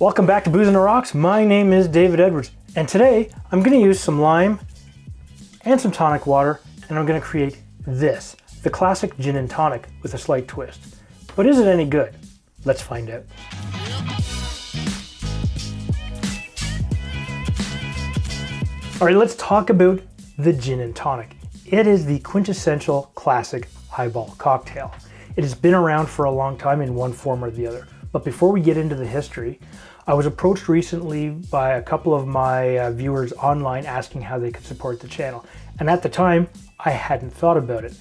Welcome back to Booze on the Rocks. My name is David Edwards, and today I'm going to use some lime and some tonic water, and I'm going to create this, the classic gin and tonic with a slight twist. But is it any good? Let's find out. All right, let's talk about the gin and tonic. It is the quintessential classic highball cocktail. It has been around for a long time in one form or the other. But before we get into the history, I was approached recently by a couple of my viewers online asking how they could support the channel. And at the time, I hadn't thought about it.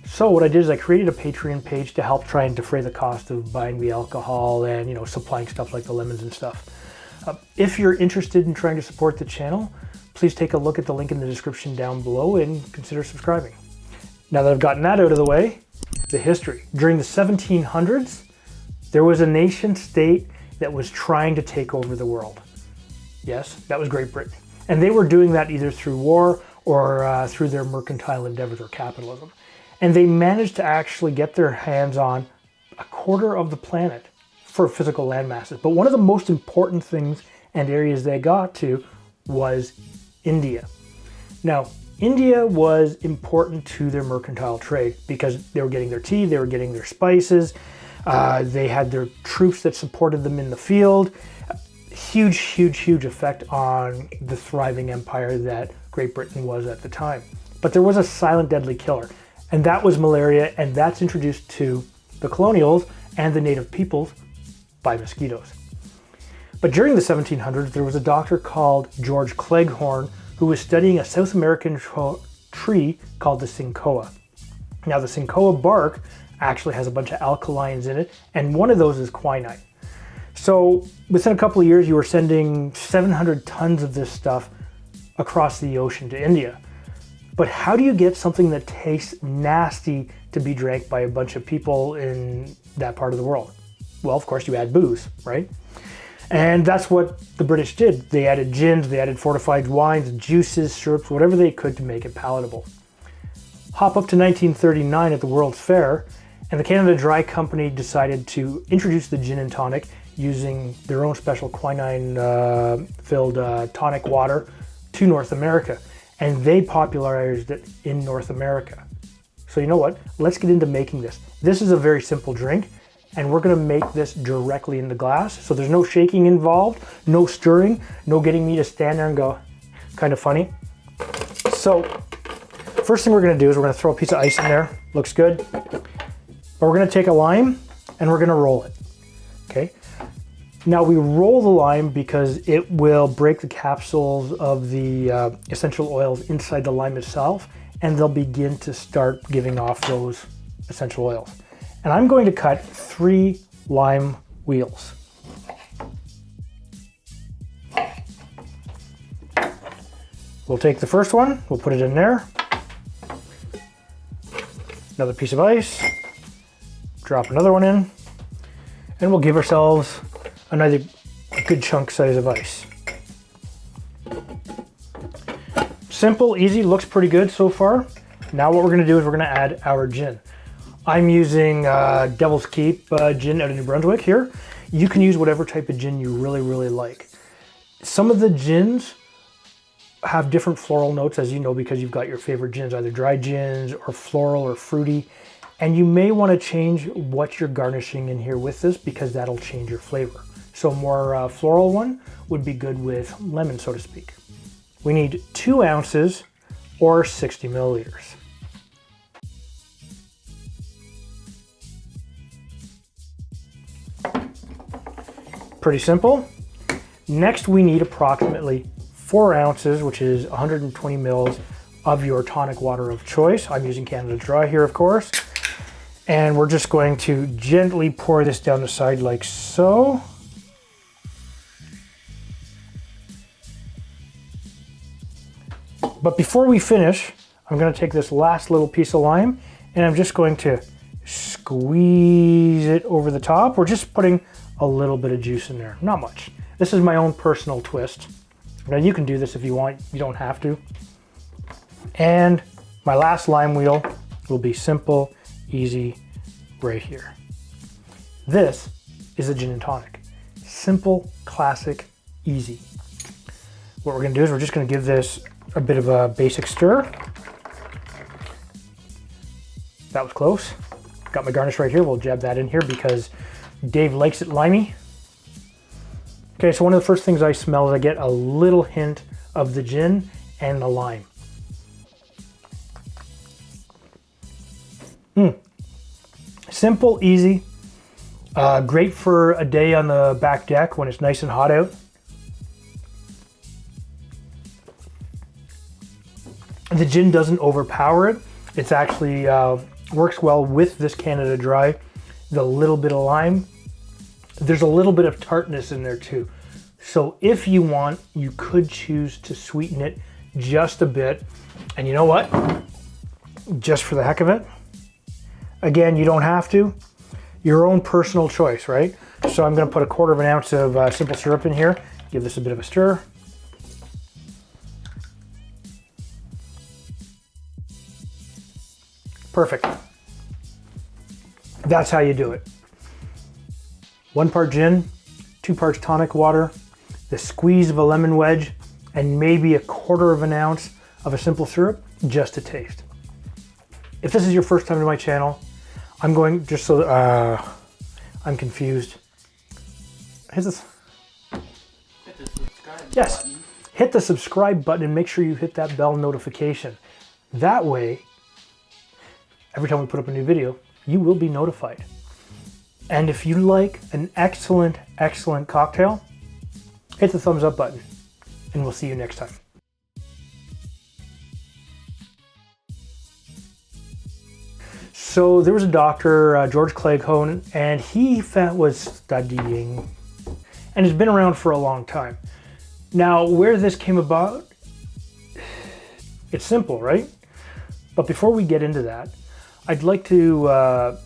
So what I did is I created a Patreon page to help try and defray the cost of buying the alcohol and, supplying stuff like the lemons and stuff. If you're interested in trying to support the channel, please take a look at the link in the description down below and consider subscribing. Now that I've gotten that out of the way, the history. During the 1700s, there was a nation state that was trying to take over the world. Yes, that was Great Britain. And they were doing that either through war or through their mercantile endeavors or capitalism. And they managed to actually get their hands on a quarter of the planet for physical land masses. But one of the most important things and areas they got to was India. Now, India was important to their mercantile trade because they were getting their tea, they were getting their spices, they had their troops that supported them in the field. Huge, huge, huge effect on the thriving empire that Great Britain was at the time. But there was a silent deadly killer, and that was malaria, and that's introduced to the colonials and the native peoples by mosquitoes. But during the 1700s, there was a doctor called George Cleghorn who was studying a South American tree called the Cinchoa. Now the Cinchoa bark actually has a bunch of alkalines in it, and one of those is quinine. So within a couple of years, you were sending 700 tons of this stuff across the ocean to India. But how do you get something that tastes nasty to be drank by a bunch of people in that part of the world? Well, of course, you add booze, right? And that's what the British did. They added gins, they added fortified wines, juices, syrups, whatever they could to make it palatable. Hop up to 1939 at the World's Fair, and the Canada Dry Company decided to introduce the gin and tonic using their own special quinine-filled tonic water to North America. And they popularized it in North America. So you know what? Let's get into making this. This is a very simple drink, and we're gonna make this directly in the glass. So there's no shaking involved, no stirring, no getting me to stand there and go, kind of funny. So first thing we're gonna do is we're gonna throw a piece of ice in there. Looks good. But we're gonna take a lime and we're gonna roll it, okay? Now we roll the lime because it will break the capsules of the essential oils inside the lime itself, and they'll begin to start giving off those essential oils. And I'm going to cut 3 lime wheels. We'll take the first one, we'll put it in there. Another piece of ice, drop another one in, and we'll give ourselves another good chunk size of ice. Simple, easy, looks pretty good so far. Now what we're gonna do is we're gonna add our gin. I'm using Devil's Keep gin out of New Brunswick here. You can use whatever type of gin you really, really like. Some of the gins have different floral notes, as you know, because you've got your favorite gins, either dry gins or floral or fruity. And you may want to change what you're garnishing in here with this because that'll change your flavor. So a more floral one would be good with lemon, so to speak. We need 2 ounces or 60 milliliters. Pretty simple. Next, we need approximately 4 ounces, which is 120 mils of your tonic water of choice. I'm using Canada Dry here, of course. And we're just going to gently pour this down the side like so. But before we finish, I'm going to take this last little piece of lime and I'm just going to squeeze it over the top. We're just putting a little bit of juice in there, not much. This is my own personal twist. Now you can do this if you want, you don't have to. And my last lime wheel will be simple, easy, right here. This is a gin and tonic. Simple, classic, easy. What we're gonna do is we're just gonna give this a bit of a basic stir. That was close. Got my garnish right here. We'll jab that in here because Dave likes it limey. Okay, so one of the first things I smell is I get a little hint of the gin and the lime. Simple, easy, great for a day on the back deck when it's nice and hot out. The gin doesn't overpower it. It's actually works well with this Canada Dry. The little bit of lime. There's a little bit of tartness in there too. So if you want, you could choose to sweeten it just a bit. And you know what? Just for the heck of it. Again, you don't have to. Your own personal choice, right? So I'm gonna put a 1/4 ounce of simple syrup in here. Give this a bit of a stir. Perfect. That's how you do it. 1 part gin, 2 parts tonic water, the squeeze of a lemon wedge, and maybe a 1/4 ounce of a simple syrup, just to taste. If this is your first time to my channel, I'm going, just so I'm confused. Hit the subscribe button. Hit the subscribe button and make sure you hit that bell notification. That way, every time we put up a new video, you will be notified. And if you like an excellent, excellent cocktail, hit the thumbs up button, and we'll see you next time. So there was a doctor, George Cleghorn, and he was studying, and has been around for a long time. Now, where this came about, it's simple, right? But before we get into that, I'd like to